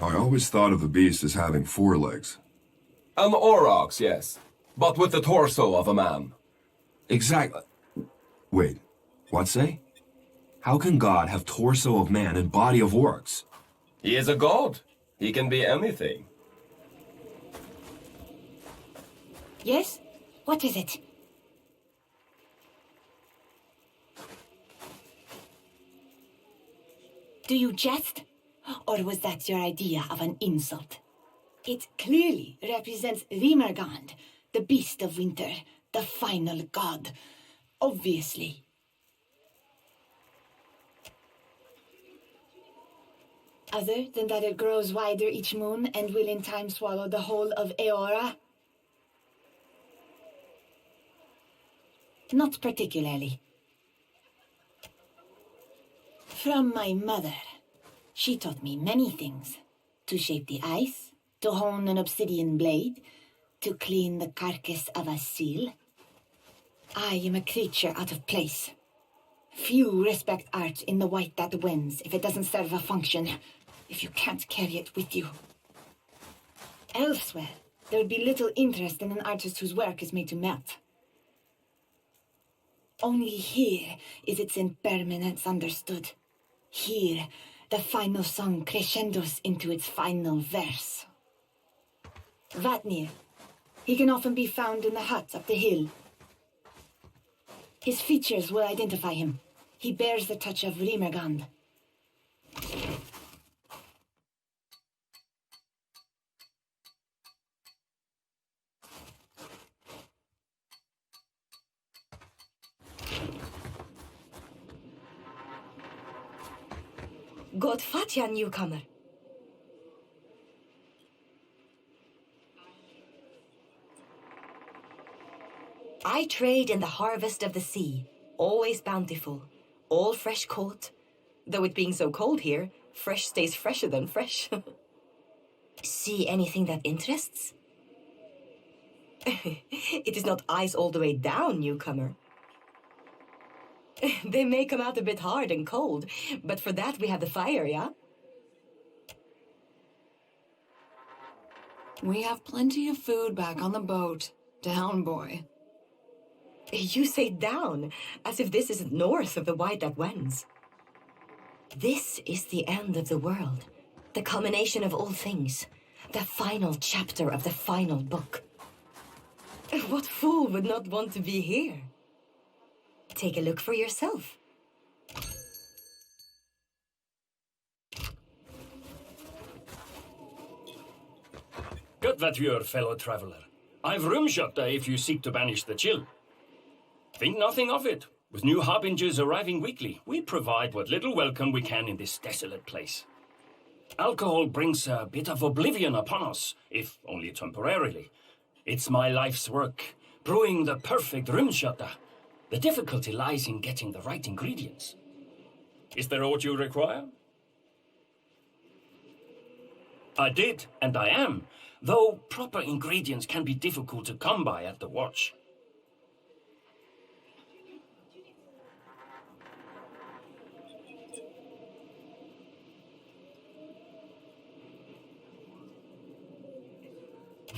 I always thought of the beast as having 4 legs. An aurochs, yes. But with the torso of a man. Exactly. Wait, what say? How can God have torso of man and body of orcs? He is a god. He can be anything. Yes? What is it? Do you jest? Or was that your idea of an insult? It clearly represents Rimergand, the beast of winter, the final god. Obviously. Other than that it grows wider each moon and will in time swallow the whole of Eora? Not particularly. From my mother. She taught me many things. To shape the ice, to hone an obsidian blade, to clean the carcass of a seal. I am a creature out of place. Few respect art in the white that wins if it doesn't serve a function, if you can't carry it with you. Elsewhere, there would be little interest in an artist whose work is made to melt. Only here is its impermanence understood. Here, the final song crescendos into its final verse. Vatnir. He can often be found in the hut up the hill. His features will identify him. He bears the touch of Rimergand. God fatja, newcomer. I trade in the harvest of the sea, always bountiful, all fresh caught. Though it being so cold here, fresh stays fresher than fresh. See anything that interests? It is not ice all the way down, newcomer. They may come out a bit hard and cold, but for that we have the fire, yeah? We have plenty of food back on the boat. Down, boy. You say down, as if this isn't north of the white that wends. This is the end of the world, the culmination of all things, the final chapter of the final book. What fool would not want to be here? Take a look for yourself. Good that you're, fellow traveler. I've room shutter if you seek to banish the chill. Think nothing of it. With new harbingers arriving weekly, we provide what little welcome we can in this desolate place. Alcohol brings a bit of oblivion upon us, if only temporarily. It's my life's work, brewing the perfect rumschatter. The difficulty lies in getting the right ingredients. Is there aught you require? I did, and I am, though proper ingredients can be difficult to come by at the watch.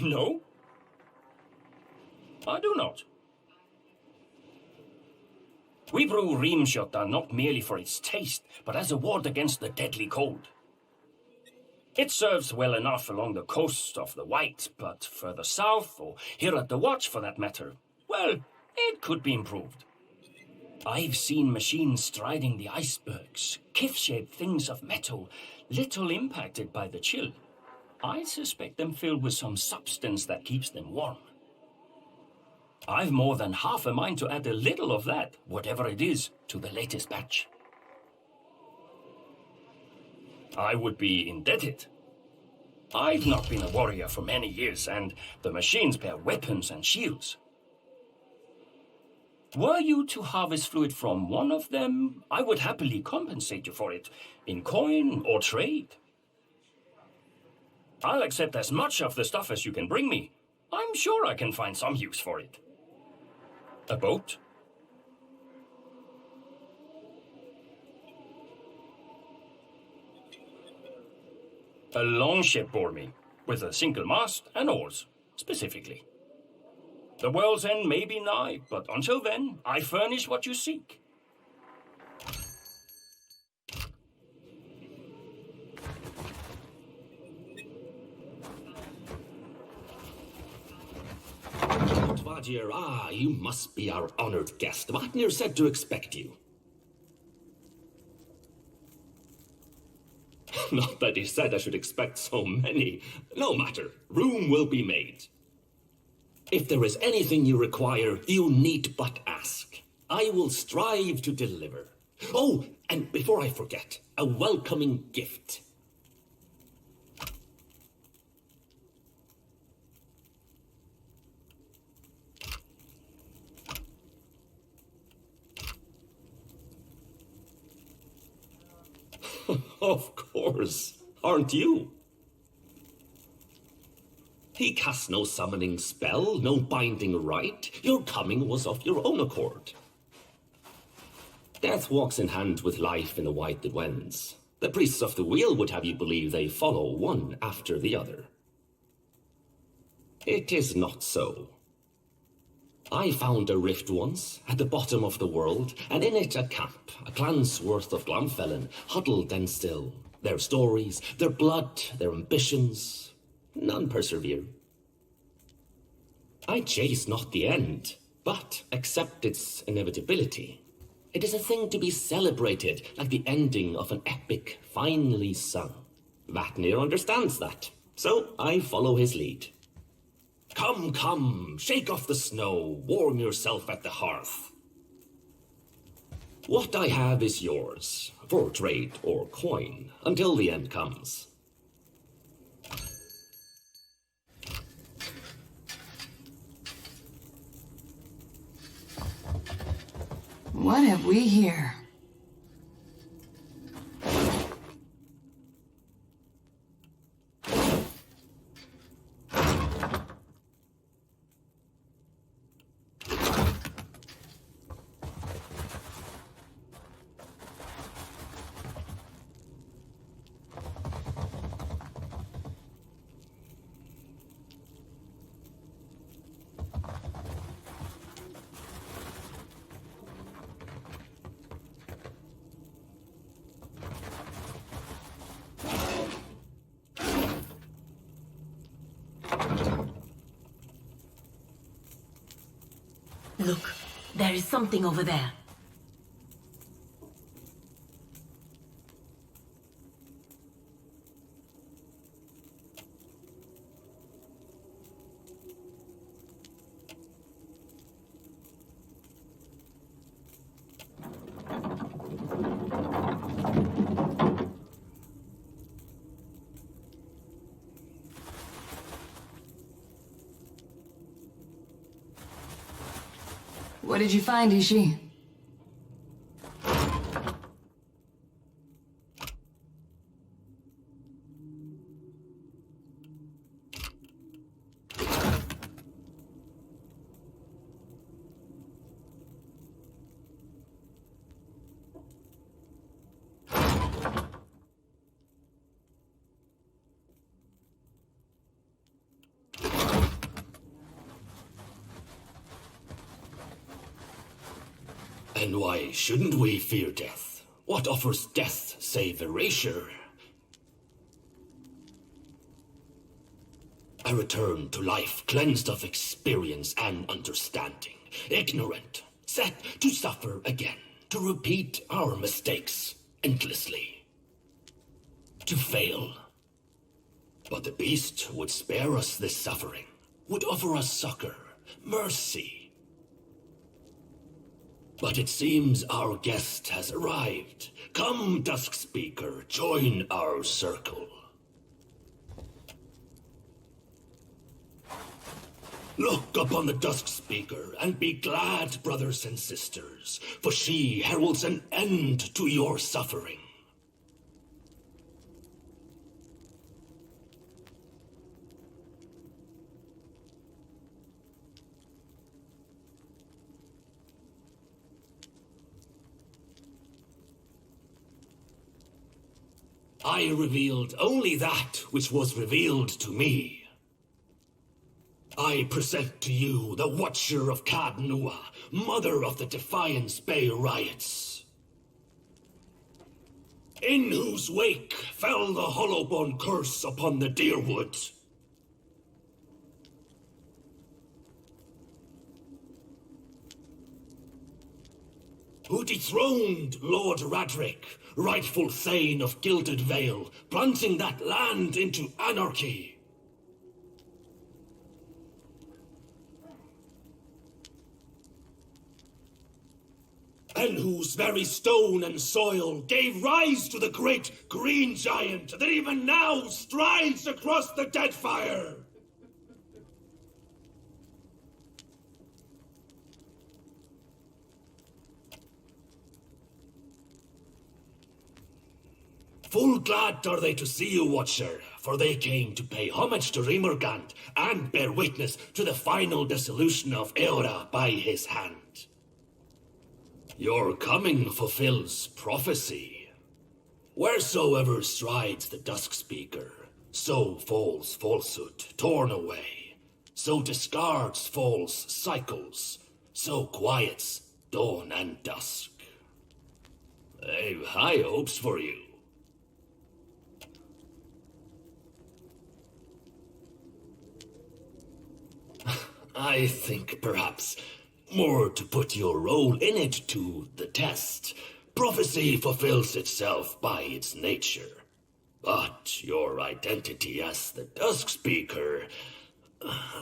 No, I do not. We brew Riemschotter not merely for its taste, but as a ward against the deadly cold. It serves well enough along the coast of the White, but further south, or here at the Watch for that matter, well, it could be improved. I've seen machines striding the icebergs, kif-shaped things of metal, little impacted by the chill. I suspect them filled with some substance that keeps them warm. I've more than half a mind to add a little of that, whatever it is, to the latest batch. I would be indebted. I've not been a warrior for many years, and the machines bear weapons and shields. Were you to harvest fluid from one of them, I would happily compensate you for it, in coin or trade. I'll accept as much of the stuff as you can bring me. I'm sure I can find some use for it. A boat? A longship bore me, with a single mast and oars, specifically. The world's end may be nigh, but until then, I furnish what you seek. Vadir, you must be our honored guest. Vatnir said to expect you. Not that he said I should expect so many. No matter, room will be made. If there is anything you require, you need but ask. I will strive to deliver. Oh, and before I forget, a welcoming gift. Of course, aren't you? He cast no summoning spell, no binding rite. Your coming was of your own accord. Death walks in hand with life in the white that wends. The priests of the wheel would have you believe they follow one after the other. It is not so. I found a rift once, at the bottom of the world, and in it a camp, a clan's worth of Glamfellan, huddled and still. Their stories, their blood, their ambitions, none persevere. I chase not the end, but accept its inevitability. It is a thing to be celebrated, like the ending of an epic finally sung. Vatnir understands that, so I follow his lead. Come, come, shake off the snow, warm yourself at the hearth. What I have is yours, for trade or coin, until the end comes. What have we here? Look, there is something over there. What did you find, Ishi? And why shouldn't we fear death? What offers death save erasure? I return to life cleansed of experience and understanding, ignorant, set to suffer again, to repeat our mistakes endlessly, to fail. But the beast would spare us this suffering, would offer us succor, mercy. But it seems our guest has arrived. Come, Dusk Speaker, join our circle. Look upon the Dusk Speaker and be glad, brothers and sisters, for she heralds an end to your suffering. I revealed only that which was revealed to me. I present to you the Watcher of Cad Nua, mother of the Defiance Bay riots, in whose wake fell the Hollowbone curse upon the Deerwood. Who dethroned Lord Radric, rightful Thane of Gilded Vale, plunging that land into anarchy. And whose very stone and soil gave rise to the great green giant that even now strides across the Deadfire. Full glad are they to see you, Watcher, for they came to pay homage to Rimmergant and bear witness to the final dissolution of Eora by his hand. Your coming fulfills prophecy. Wheresoever strides the Dusk Speaker, so falls falsehood, torn away. So discards false cycles, so quiets dawn and dusk. I've high hopes for you. I think perhaps more to put your role in it to the test. Prophecy fulfills itself by its nature. But your identity as the Dusk Speaker,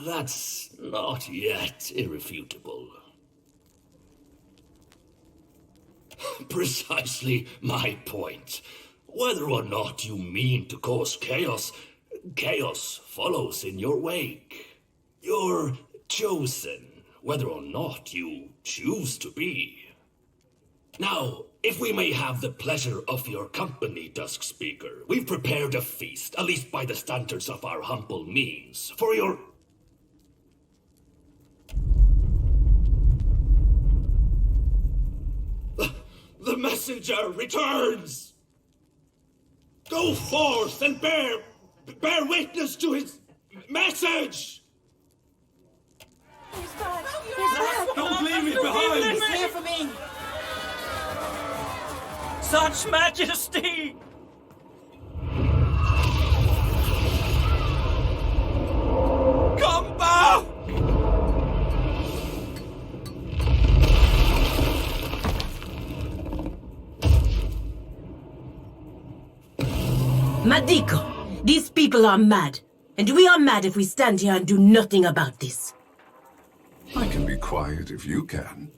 that's not yet irrefutable. Precisely my point. Whether or not you mean to cause chaos, chaos follows in your wake. You're chosen, whether or not you choose to be. Now, if we may have the pleasure of your company, Dusk Speaker, we've prepared a feast, at least by the standards of our humble means, for your... The messenger returns! Go forth and bear witness to his message! Don't leave me behind! He's here for me! Such majesty! Come back! Madiko, these people are mad. And we are mad if we stand here and do nothing about this. I can be quiet if you can.